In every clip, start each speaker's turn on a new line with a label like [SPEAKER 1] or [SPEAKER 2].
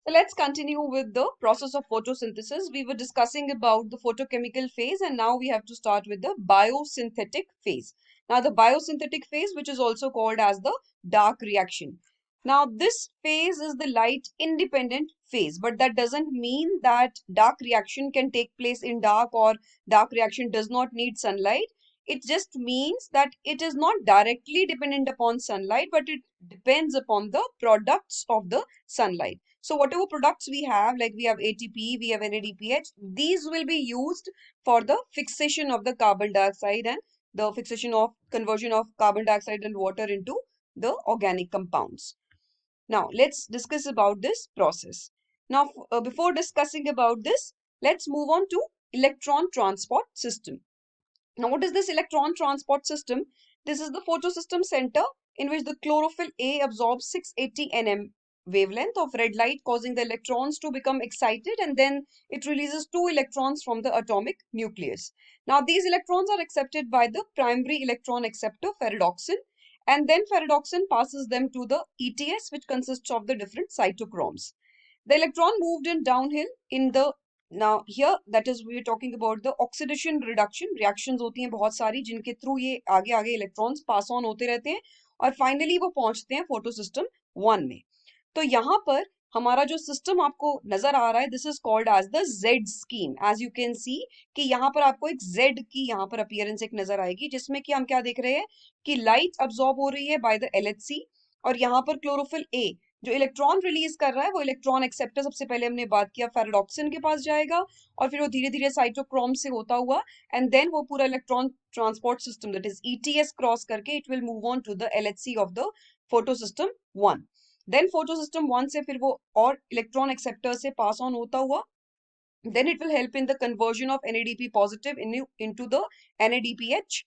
[SPEAKER 1] So let's continue with the process of photosynthesis. We were discussing about the photochemical phase, and now we have to start with the biosynthetic phase. Now the biosynthetic phase, which is also called as the dark reaction. Now this phase is the light independent phase, but that doesn't mean that dark reaction can take place in dark, or dark reaction does not need sunlight. It just means that it is not directly dependent upon sunlight, but it depends upon the products of the sunlight. So whatever products we have, like we have ATP, we have NADPH, these will be used for the fixation of the carbon dioxide and the fixation of conversion of carbon dioxide and water into the organic compounds. Now let's discuss about this process. Now before discussing about this, let's move on to electron transport system. Now what is this electron transport system? This is the photosystem center in which the chlorophyll A absorbs 680 nm wavelength of red light, causing the electrons to become excited, and then it releases two electrons from the atomic nucleus. Now these electrons are accepted by the primary electron acceptor ferredoxin, and then ferredoxin passes them to the ETS, which consists of the different cytochromes. The electron moved in downhill in the, now here that is we are talking about the oxidation reduction reactions होती हैं बहुत सारी, जिनके through ये आगे आगे electrons pass on होते रहते हैं और फाइनली वो पहुंचते हैं फोटोसिस्टम 1 में. तो यहाँ पर हमारा जो सिस्टम आपको नजर आ रहा है, this is called as the Z scheme. As you can see कि यहाँ पर आपको एक जेड की यहाँ पर अपीयरेंस एक नजर आएगी, जिसमें कि हम क्या देख रहे हैं कि लाइट अब्सॉर्ब हो रही है बाय द LHC, और यहाँ पर क्लोरोफिल ए जो इलेक्ट्रॉन रिलीज कर रहा है वो इलेक्ट्रॉन एक्सेप्टर, सबसे पहले हमने बात किया फेरेडॉक्सिन के पास जाएगा और फिर वो धीरे धीरे साइटोक्रोम से होता हुआ एंड देन वो पूरा electron transport system that is ETS cross करके it will move on to the LHC of the photosystem 1. Then photosystem 1 से फिर वो और इलेक्ट्रॉन एक्सेप्टर से पास ऑन होता हुआ, then it will help in the conversion of NADP positive into the NADPH.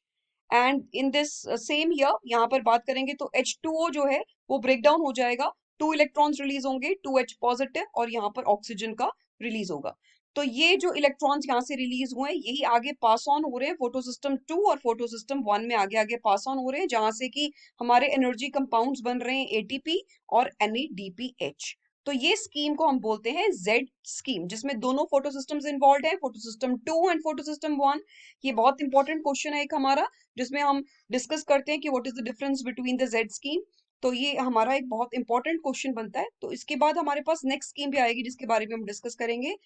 [SPEAKER 1] And in this same year यहाँ पर बात करेंगे तो H2O जो है वो ब्रेक डाउन हो जाएगा, 2 इलेक्ट्रॉन्स रिलीज होंगे, 2H पॉजिटिव, और यहाँ पर ऑक्सीजन का रिलीज होगा. तो ये जो इलेक्ट्रॉन्स यहाँ से रिलीज हुए हैं यही आगे पास ऑन हो रहे हैं फोटोसिस्टम 2 और फोटोसिस्टम 1 में आगे आगे पास ऑन हो रहे हैं, जहां से कि हमारे एनर्जी कंपाउंड्स बन रहे हैं ATP और NADPH. तो ये स्कीम को हम बोलते हैं जेड स्कीम, जिसमें दोनों फोटोसिस्टम्स इन्वॉल्व है, फोटोसिस्टम 2 एंड फोटोसिस्टम 1. ये बहुत इंपॉर्टेंट क्वेश्चन है एक हमारा, जिसमें हम डिस्कस करते हैं कि what is the difference between the Z scheme. तो ये हमारा एक बहुत इंपॉर्टेंट क्वेश्चन बनता है. तो इसके बाद हमारे पास नेक्स्ट स्कीम भी आएगी जिसके बारे में हम डिस्कस करेंगे.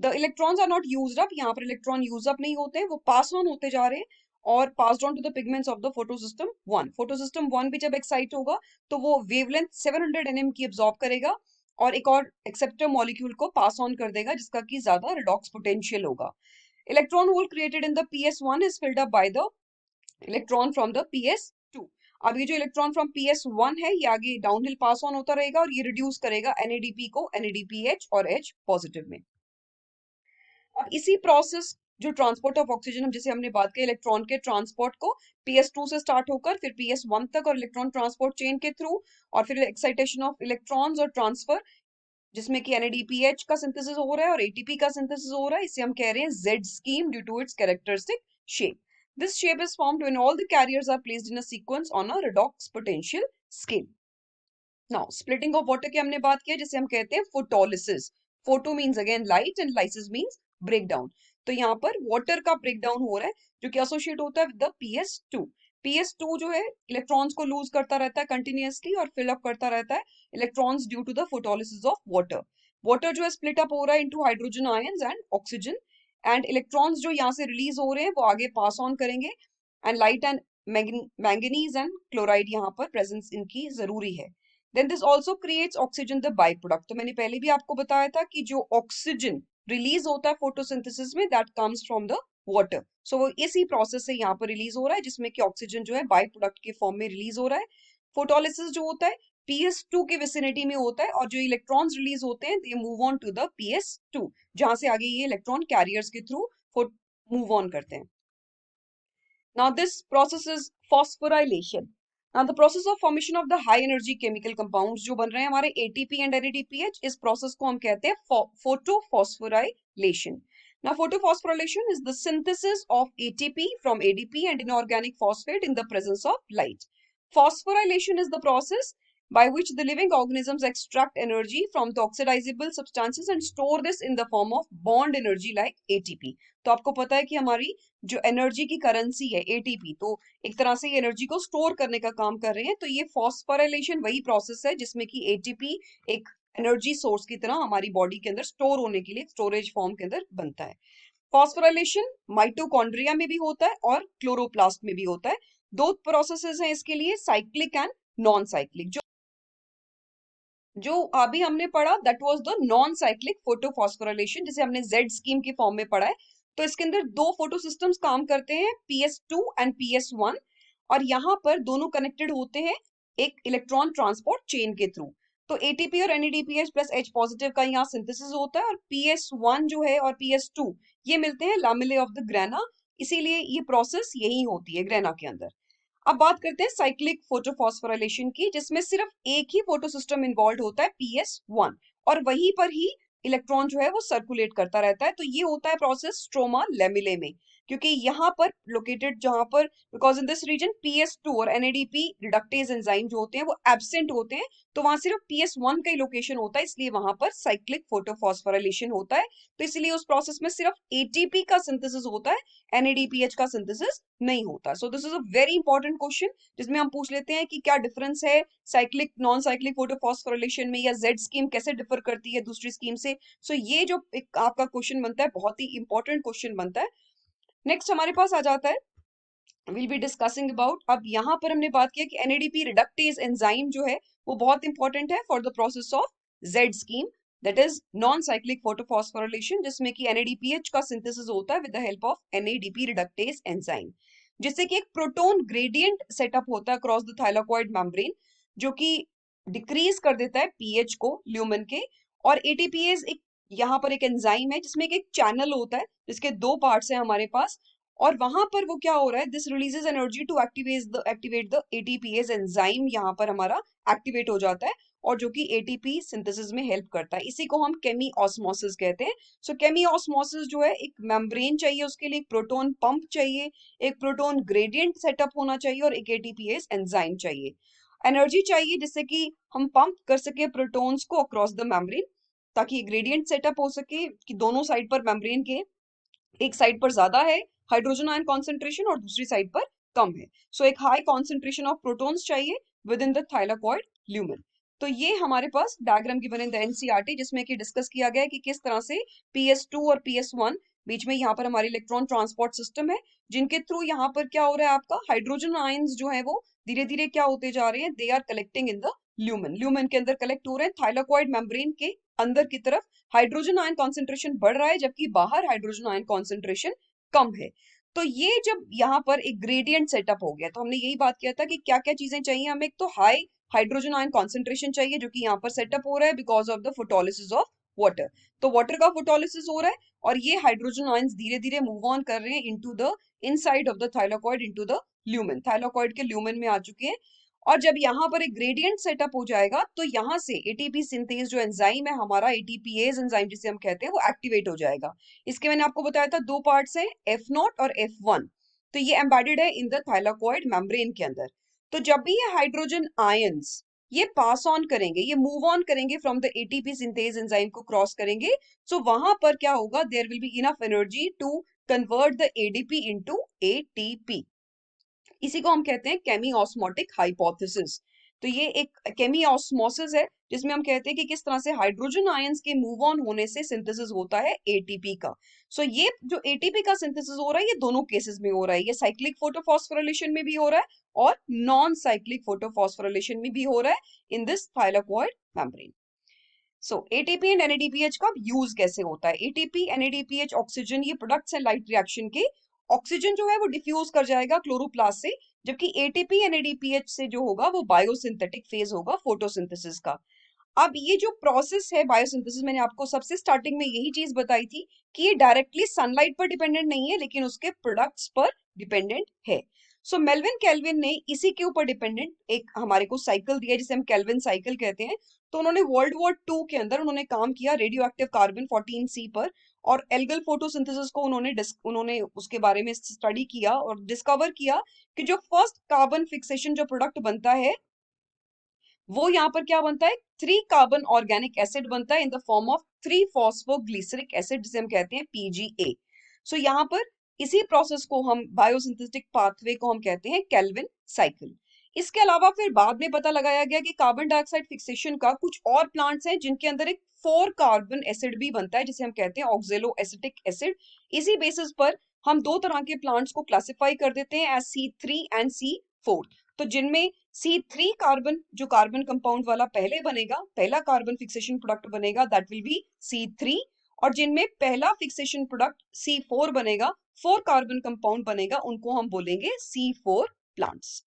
[SPEAKER 1] The electrons are not used up, यहाँ पर इलेक्ट्रॉन यूज अप नहीं होते हैं, वो पास ऑन होते जा रहे हैं और pass on to the pigments of the photosystem 1. Photosystem 1 भी जब एक्साइट होगा तो वो वेवलेंथ 700 nm की अब्सॉर्ब करेगा और एक और एक्सेप्टर मॉलिक्यूल को पास ऑन कर देगा जिसका कि ज्यादा रिडॉक्स पोटेंशियल होगा. Electron hole created in the PS1 is filled up by the electron from the PS2. अब ये जो इलेक्ट्रॉन फ्रॉम PS1 है ये आगे डाउनहिल पास ऑन होता रहेगा और ये रिड्यूस करेगा NADP को NADPH और H पॉजिटिव में. अब इसी प्रोसेस जो ट्रांसपोर्ट ऑफ ऑक्सीजन जैसे हमने बात की इलेक्ट्रॉन के ट्रांसपोर्ट को PS2 से स्टार्ट होकर फिर PS1 तक और इलेक्ट्रॉन ट्रांसपोर्ट चेन के थ्रू और फिर एक्साइटेशन ऑफ इलेक्ट्रॉन्स और ट्रांसफर, जिसमें कि NADPH का सिंथेसिस हो रहा है और ATP का सिंथेसिस हो रहा है. इसे हम कह रहे हैं Z scheme due to its characteristic shape. This shape is formed when all the carriers are placed in a sequence on a redox potential scale. Now, splitting of water की हमने बात किया जिसे हम कहते हैं photolysis. Photo means again light and lysis means breakdown. तो यहाँ पर water का breakdown हो रहा है जो कि associate होता है with the PS2. PS2 जो है इलेक्ट्रॉन्स को लूज करता रहता है कंटिन्यूअसली और फिल अप करता रहता है electrons due to the photolysis of water. Water जो है स्प्लिट अप हो रहा है into hydrogen ions and oxygen, and electrons जो यहाँ से रिलीज हो रहे हैं वो आगे पास ऑन करेंगे and light and manganese and chloride यहाँ पर प्रेजेंस इनकी जरूरी है. Then this also creates oxygen the by product. तो मैंने पहले भी आपको बताया था कि जो ऑक्सीजन रिलीज होता है फोटोसिंथेसिस में that comes from the water. So वो इसी प्रोसेस से यहाँ पर रिलीज हो रहा है जिसमें कि ऑक्सीजन जो है बाई प्रोडक्ट के फॉर्म में रिलीज हो रहा है. फोटोलिसिस जो होता है PS2 के विसिनिटी में होता है और जो इलेक्ट्रॉन्स रिलीज होते हैं they move on to the PS2, जहां से आगे ये इलेक्ट्रॉन कैरियर्स के थ्रू मूव ऑन करते हैं. Now this process is phosphorylation. Now the process of formation of the high energy chemical compounds जो बन रहे हैं हमारे ATP and NADPH, इस process को हम कहते हैं photophosphorylation. Now photophosphorylation is the synthesis of ATP from ADP and inorganic phosphate in the presence of light. Phosphorylation is the process by which the living organisms extract energy from the oxidizable substances and store this in the form of bond energy like ATP. तो आपको पता है कि हमारी जो energy की currency है ATP, तो एक तरह से ये एनर्जी को स्टोर करने का काम कर रहे हैं। तो ये फॉस्फोराइलेशन वही प्रोसेस है जिसमें कि एटीपी एक एनर्जी सोर्स की तरह हमारी बॉडी के अंदर स्टोर होने के लिए स्टोरेज फॉर्म के अंदर बनता है। फॉस्फोराइलेशन माइटोकॉन्ड्रिया में भी होता है और क्लोरोप्लास्ट में भी होता है। दो प्रोसेसेस हैं इसके लिए, साइक्लिक एंड नॉन साइक्लिक। जो अभी हमने पढ़ा that was the non cyclic photophosphorylation, जिसे हमने जेड स्कीम की फॉर्म में पढ़ा है। तो इसके अंदर दो फोटो सिस्टम्स काम करते हैं, PS2 एंड PS1, और यहाँ पर दोनों कनेक्टेड होते हैं एक इलेक्ट्रॉन ट्रांसपोर्ट चेन के थ्रू। तो एटीपी और NADPH प्लस H पॉजिटिव का यहाँ सिंथेसिस होता है, और PS1 जो है और PS2 ये मिलते हैं लैमेले ऑफ द ग्रेना, इसीलिए ये प्रोसेस यही होती है ग्रेना के अंदर। अब बात करते हैं साइक्लिक फोटोफॉस्फोराइलेशन की, जिसमें सिर्फ एक ही फोटो सिस्टम इन्वॉल्व होता है PS1, और वहीं पर ही इलेक्ट्रॉन जो है वो सर्कुलेट करता रहता है। तो ये होता है प्रोसेस स्ट्रोमा लेमिले में, क्योंकि यहाँ पर लोकेटेड जहां पर, because in this reason PS2 और NADP रिडक्टेज एंजाइम जो होते हैं वो एब्सेंट होते हैं, तो वहां सिर्फ PS1 का ही लोकेशन होता है, इसलिए वहां पर साइक्लिक फोटोफॉस्फोराइलेशन होता है। तो इसलिए उस प्रोसेस में सिर्फ ATP का सिंथेसिस होता है, NADPH का सिंथेसिस नहीं होता। So this is a very important question, जिसमें हम पूछ लेते हैं कि क्या डिफरेंस है साइक्लिक नॉन साइक्लिक फोटोफॉस्फोराइलेशन में, या जेड स्कीम कैसे डिफर करती है दूसरी स्कीम से। सो ये जो एक आपका क्वेश्चन बनता है बहुत ही इंपॉर्टेंट क्वेश्चन बनता है। नेक्स्ट हमारे पास आ जाता है, विल बी डिस्कसिंग अबाउट, अब यहाँ पर हमने बात किया कि NADP रिडक्टेज एंजाइम जो है वो बहुत इंपॉर्टेंट है for the process of Z scheme, that is non cyclic photophosphorylation, जिसमें कि NADPH का सिंथेसिस होता है with the help of NADP reductase enzyme, जिससे कि एक प्रोटोन ग्रेडियंट सेटअप होता है अक्रॉस द थाइलाकॉइड मेम्ब्रेन, जो कि डिक्रीज कर देता है पीएच को ल्यूमेन के। और एटीपीएज एक यहाँ पर एक एंजाइम है जिसमें एक चैनल होता है, जिसके दो पार्ट्स हैं हमारे पास, और वहां पर वो क्या हो रहा है, this releases energy to activate the ATPase enzyme, यहाँ पर हमारा एक्टिवेट हो जाता है, और जो कि एटीपी सिंथेसिस में हेल्प करता है। इसी को हम केमी ऑस्मोसिस कहते हैं। सो केमी ऑस्मोसिस जो है, एक मेम्ब्रेन चाहिए उसके लिए, एक प्रोटोन पंप चाहिए, एक प्रोटोन ग्रेडियंट सेटअप होना चाहिए, और एक एटीपीएज एंजाइम चाहिए। एनर्जी चाहिए जिससे कि हम पंप कर सके प्रोटॉन्स को अक्रॉस द मेम्ब्रेन, ताकि ग्रेडियंट सेटअप हो सके कि दोनों साइड पर मेम्ब्रेन के एक साइड पर ज्यादा है हाइड्रोजन आयन कॉन्सेंट्रेशन और दूसरी साइड पर कम है। सो एक हाई कॉन्सेंट्रेशन ऑफ प्रोटॉन्स चाहिए within the thylakoid lumen. तो ये हमारे पास diagram given in the NCERT, जिसमें कि डिस्कस किया गया है कि किस तरह से PS2 और PS1 बीच में यहाँ पर हमारी इलेक्ट्रॉन ट्रांसपोर्ट सिस्टम है, जिनके थ्रू यहाँ पर क्या हो रहा है, आपका हाइड्रोजन आयंस जो है वो धीरे धीरे क्या होते जा रहे हैं, they are collecting in the lumen, lumen के अंदर कलेक्ट हो रहे हैं। थाइलाकॉइड मेम्ब्रेन के अंदर की तरफ हाइड्रोजन आयन कॉन्सेंट्रेशन बढ़ रहा है, जबकि बाहर हाइड्रोजन आयन कॉन्सेंट्रेशन कम है। तो ये जब यहाँ पर एक ग्रेडियंट सेटअप हो गया, तो हमने यही बात किया था कि क्या क्या चीजें चाहिए हमें। एक तो हाई हाइड्रोजन आयन कॉन्सेंट्रेशन चाहिए, जो कि यहाँ पर सेटअप हो रहा है because of the photolysis of water. तो वाटर का फोटोलिसिस हो रहा है, और ये हाइड्रोजन आयंस धीरे धीरे मूव ऑन कर रहे हैं into the inside of the thylakoid, into the lumen, thylakoid के ल्यूमेन में आ चुके हैं। और जब यहाँ पर एक ग्रेडियंट सेटअप हो जाएगा, तो यहाँ से एटीपी सिंथेज जो एंजाइम है हमारा, एटीपीएज एंजाइम जिसे हम कहते हैं, वो एक्टिवेट हो जाएगा। इसके मैंने आपको बताया था दो पार्ट्स हैं, F0 और F1। तो ये एम्बेडेड है इन द थाइलाकॉइड मेम्ब्रेन के अंदर। तो जब भी ये हाइड्रोजन आयंस ये पास ऑन करेंगे, ये मूव ऑन करेंगे from the ATP synthase enzyme को क्रॉस करेंगे, सो वहां पर क्या होगा, there will be enough energy to convert the ADP into ATP. इसी को हम कहते हैं केमी ऑस्मोटिक हाइपोथेसिस। तो ये एक केमी ऑस्मोसिस है, जिसमें हम कहते हैं कि किस तरह से हाइड्रोजन आयंस के मूव ऑन होने से सिंथेसिस होता है एटीपी का। सो ये जो एटीपी का सिंथेसिस हो रहा है, ये दोनों केसेस में हो रहा है, ये साइक्लिक फोटोफॉस्फोराइलेशन में भी हो रहा है और नॉन साइक्लिक फोटोफॉस्फोराइलेशन में भी हो रहा है in this thylakoid membrane. So ATP and NADPH का यूज कैसे होता है, एटीपी NADPH ऑक्सीजन ये प्रोडक्ट्स हैं लाइट रिएक्शन के। ऑक्सीजन जो है वो डिफ्यूज कर जाएगा क्लोरोप्लास्ट से, जबकि एटीपी NADPH से जो होगा वो बायोसिंथेटिक फेज होगा फोटोसिंथेसिस का। अब ये जो प्रोसेस है बायोसिंथेसिस, मैंने आपको सबसे स्टार्टिंग में यही चीज बताई थी कि ये डायरेक्टली सनलाइट पर डिपेंडेंट नहीं है, लेकिन उसके प्रोडक्ट्स पर डिपेंडेंट है। सो मेल्विन केल्विन ने इसी के ऊपर डिपेंडेंट एक हमारे को साइकिल दिया, जिसे हम केल्विन साइकिल कहते हैं। तो उन्होंने वर्ल्ड वॉर 2 के अंदर उन्होंने काम किया रेडियो एक्टिव कार्बन 14C पर, और एल्गल फोटोसिंथेसिस को उन्होंने उसके बारे में स्टडी किया और डिस्कवर किया कि जो फर्स्ट कार्बन फिक्सेशन जो प्रोडक्ट बनता है वो यहाँ पर क्या बनता है, 3 कार्बन ऑर्गेनिक एसिड बनता है इन the form of 3 phosphoglyceric acid, जिसे हम कहते हैं PGA। सो यहाँ पर इसी प्रोसेस को हम, बायोसिंथेटिक पाथवे को हम कहते हैं केल्विन साइकिल। इसके अलावा फिर बाद में पता लगाया गया कि कार्बन डाइऑक्साइड फिक्सेशन का कुछ और प्लांट्स हैं जिनके अंदर एक 4 कार्बन एसिड भी बनता है, जिसे हम कहते हैं ऑक्जेलो एसिटिक एसिड। इसी बेसिस पर हम दो तरह के प्लांट्स को क्लासिफाई कर देते हैं एज C3 एंड C4। तो जिनमें C3 कार्बन, जो कार्बन कंपाउंड वाला पहले बनेगा, पहला कार्बन फिक्सेशन प्रोडक्ट बनेगा, दैट विल बी C3। और जिनमें पहला फिक्सेशन प्रोडक्ट C4 बनेगा, 4 कार्बन कंपाउंड बनेगा, उनको हम बोलेंगे C4 प्लांट्स।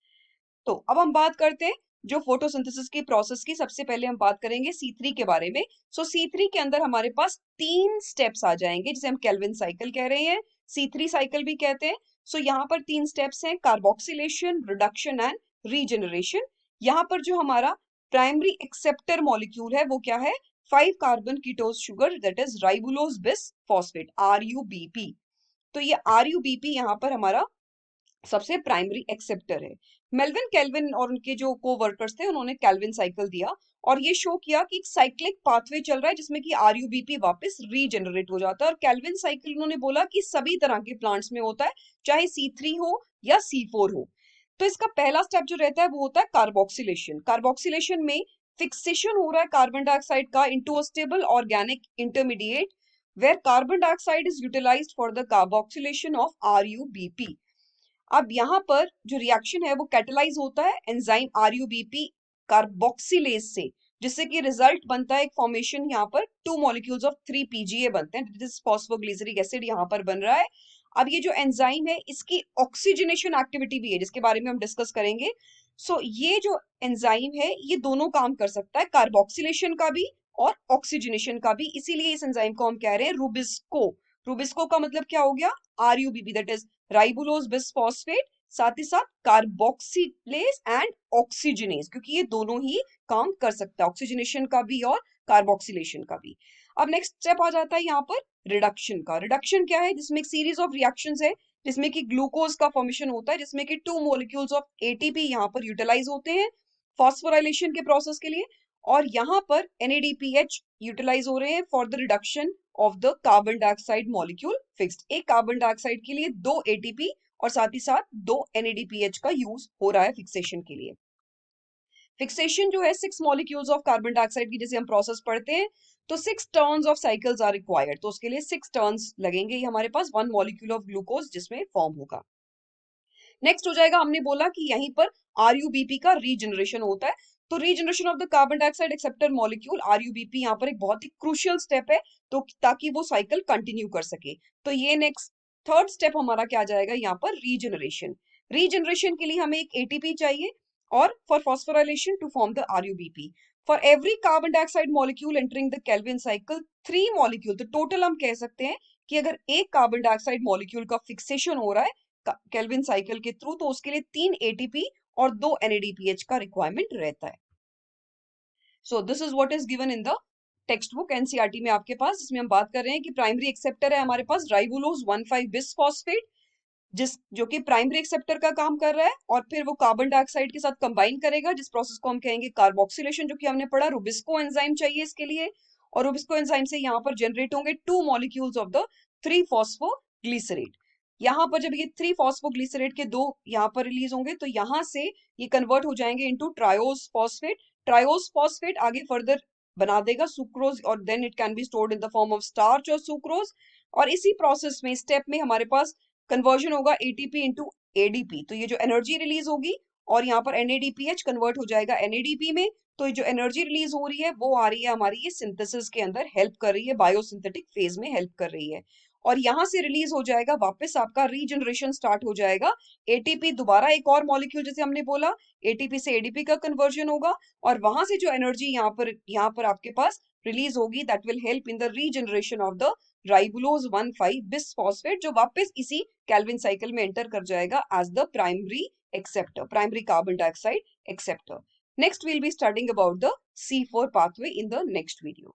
[SPEAKER 1] तो अब हम बात करते हैं जो फोटोसिंथेसिस की प्रोसेस की। सबसे पहले हम बात करेंगे C3 के बारे में। सो C3 के अंदर हमारे पास 3 स्टेप्स आ जाएंगे, जिसे हम केल्विन साइकिल कह रहे हैं, C3 साइकिल भी कहते हैं। सो यहाँ पर 3 स्टेप्स हैं, कार्बोक्सिलेशन, रिडक्शन एंड रीजनरेशन। यहाँ पर जो हमारा प्राइमरी एक्सेप्टर मॉलिक्यूल है वो क्या है, 5 carbon कीटोज sugar, that is ribulose bis phosphate, RUBP। तो ये RUBP यहाँ पर हमारा सबसे प्राइमरी एक्सेप्टर है। मेल्विन केल्विन और उनके जो को वर्कर्स थे, उन्होंने केल्विन साइकिल दिया और ये शो किया कि एक साइक्लिक पाथवे चल रहा है जिसमें कि RUBP वापस रीजनरेट हो जाता है। और केल्विन साइकिल उन्होंने बोला कि सभी तरह के प्लांट्स में होता है, चाहे C3 हो या C4 हो। तो इसका पहला स्टेप जो रहता है वो होता है कार्बोक्सिलेशन। कार्बोक्सिलेशन में फिक्सेशन हो रहा है कार्बन डाइऑक्साइड का into a stable organic intermediate, where carbon dioxide is utilised for the carboxylation of RUBP। अब यहाँ पर जो रिएक्शन है वो कैटेलाइज होता है एंजाइम RUBP कार्बोक्सिलेज से, जिससे कि रिजल्ट बनता है एक फॉर्मेशन, यहाँ पर 2 मॉलिक्यूल्स ऑफ 3 PGA बनते हैं, दिस फॉस्फोग्लिसरिक एसिड यहाँ पर बन रहा है। अब ये जो एंजाइम है इसकी ऑक्सीजनेशन एक्टिविटी भी है, जिसके बारे में हम डिस्कस करेंगे। सो ये जो एंजाइम है ये दोनों काम कर सकता है, कार्बोक्सिलेशन का भी और ऑक्सीजनेशन का भी। इसीलिए इस एंजाइम को हम कह रहे हैं रुबिस्को। रुबिस्को का मतलब क्या हो गया, RUBP, that is ribulose bisphosphate, साथ ही साथ कार्बोक्सिलेज एंड ऑक्सीजनेज, क्योंकि ये दोनों ही काम कर सकता है, ऑक्सीजनेशन का भी और कार्बोक्सिलेशन का भी। अब नेक्स्ट स्टेप आ जाता है यहाँ पर रिडक्शन का। रिडक्शन क्या है, जिसमें एक सीरीज ऑफ रिएक्शंस है, जिसमें कि ग्लूकोज का फॉर्मेशन होता है, जिसमें कि 2 मॉलिक्यूल्स ऑफ ATP यहाँ पर यूटिलाइज होते हैं फॉस्फोराइलेशन के प्रोसेस के लिए, और यहाँ पर NADPH यूटिलाइज हो रहे हैं for the reduction of the carbon dioxide molecule fixed. एक कार्बन डाइऑक्साइड के लिए 2 ATP और साथ ही साथ 2 NADPH का यूज हो रहा है फिक्सेशन के लिए। फिक्सेशन जो है 6 मॉलिक्यूल्स ऑफ कार्बन डाइऑक्साइड की जैसे हम प्रोसेस पढ़ते हैं, तो 6 turns of cycles are required, तो उसके लिए 6 टर्न्स लगेंगे हमारे पास 1 मॉलिक्यूल ऑफ ग्लूकोज जिसमें फॉर्म होगा। नेक्स्ट हो जाएगा, हमने बोला कि यहीं पर RUBP का रीजनरेशन होता है, तो regeneration of the carbon dioxide acceptor molecule RUBP यहाँ पर एक बहुत ही क्रूशियल स्टेप है, तो ताकि वो साइकिल कंटिन्यू कर सके। तो ये नेक्स्ट थर्ड स्टेप हमारा क्या जाएगा यहाँ पर, रीजनरेशन। रीजनरेशन के लिए हमें एक ATP चाहिए और for phosphorylation to form the RUBP। For every carbon dioxide molecule entering the Calvin cycle 3 molecule, तो टोटल हम कह सकते हैं कि अगर एक कार्बन डाइऑक्साइड मॉलिक्यूल का फिक्सेशन हो रहा है केल्विन साइकिल के थ्रू, तो उसके लिए 3 ATP और 2 NADPH का रिक्वायरमेंट रहता है। So this is what is given in the text book NCERT में आपके पास, जिसमें हम बात कर रहे हैं कि प्राइमरी एक्सेप्टर है हमारे पास राइबुलोज 1,5 बिसफॉस्फेट, जो कि प्राइमरी एक्सेप्टर का काम कर रहा है, और फिर वो कार्बन डाइऑक्साइड के साथ कंबाइन करेगा, जिस प्रोसेस को हम कहेंगे कार्बोक्सिलेशन, जो कि हमने पढ़ा। रुबिस्को एंजाइम चाहिए इसके लिए, और रुबिस्को एंजाइम से यहाँ पर जनरेट होंगे 2 मॉलिक्यूल्स ऑफ द 3 फॉस्फोग्लिसरेट। यहाँ पर जब ये 3 फॉस्फोग्लिसरेट के 2 यहाँ पर रिलीज होंगे, तो यहाँ से ये कन्वर्ट हो जाएंगे into triose phosphate. Triose phosphate आगे फर्दर बना देगा सुक्रोज, और then it can be stored in the form of starch और सुक्रोज। और इसी प्रोसेस में, स्टेप में, हमारे पास कन्वर्जन होगा ATP इंटू ADP, तो ये जो एनर्जी रिलीज होगी, और यहाँ पर NADPH कन्वर्ट हो जाएगा NADP में, तो ये जो एनर्जी रिलीज हो रही है वो आ रही है हमारी ये सिंथेसिस के अंदर, हेल्प कर रही है, बायोसिंथेटिक फेज में हेल्प कर रही है। और यहाँ से रिलीज हो जाएगा वापस आपका रीजनरेशन स्टार्ट हो जाएगा, ATP दोबारा एक और मॉलिक्यूल, जैसे हमने बोला ATP से ADP का कन्वर्जन होगा, और वहां से जो एनर्जी यहाँ पर आपके पास रिलीज होगी, that will help in the regeneration of the ribulose 1,5 bisphosphate, जो वापस इसी केल्विन साइकिल में एंटर कर जाएगा as the primary acceptor, primary carbon dioxide acceptor. Next we'll be studying about the C4 pathway in the next video.